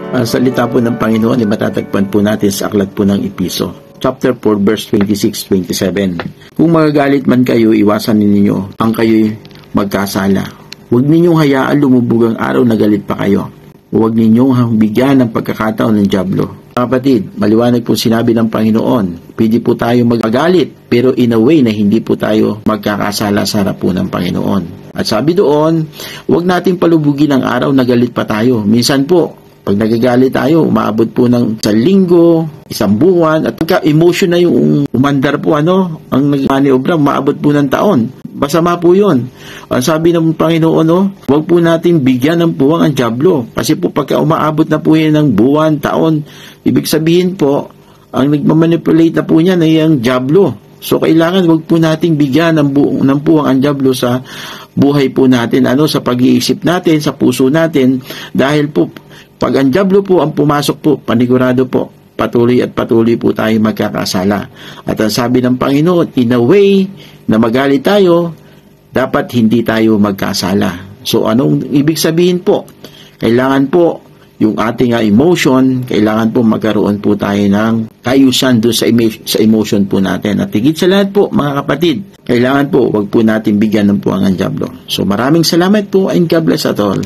Ang salita po ng Panginoon ay matatagpuan po natin sa aklat po ng Episo, chapter 4, verse 26-27. Kung magagalit man kayo, iwasan ninyo ang kayo'y magkasala. Huwag ninyong hayaan lumubog ang araw na galit pa kayo. Huwag ninyong bigyan ng pagkakataon ng dyablo. Kapatid, maliwanag po sinabi ng Panginoon, pwede po tayo magagalit, pero in a way na hindi po tayo magkakasala sa harap po ng Panginoon. At sabi doon, huwag natin palubugin ang araw na galit pa tayo. Minsan po, pag nagagalit tayo, umaabot po ng 1 linggo, 1 buwan, at pagka-emotion na yung umandar po, ang nagmaniobra, umaabot po ng taon. Masama po yun. Ang sabi ng Panginoon, huwag po natin bigyan ng puwang ang dyablo. Kasi po pagka umaabot na po yan ng buwan, taon, ibig sabihin po, ang nagmamanipulate na po niyan ay ang dyablo. So, kailangan huwag po nating bigyan ng puwang ang dyablo sa buhay po natin, sa pag-iisip natin, sa puso natin, dahil po, pag ang dyablo po ang pumasok po, panigurado po, patuloy at patuloy po tayo magkakasala. At ang sabi ng Panginoon, in a way na magalit tayo, dapat hindi tayo magkasala. So, anong ibig sabihin po? Kailangan po, yung ating emotion, kailangan po magkaroon po tayo ng kayusan doon sa emotion po natin. At higit sa lahat po, mga kapatid, kailangan po, wag po natin bigyan ng puwang ang dyablo. So, maraming salamat po and God bless at all.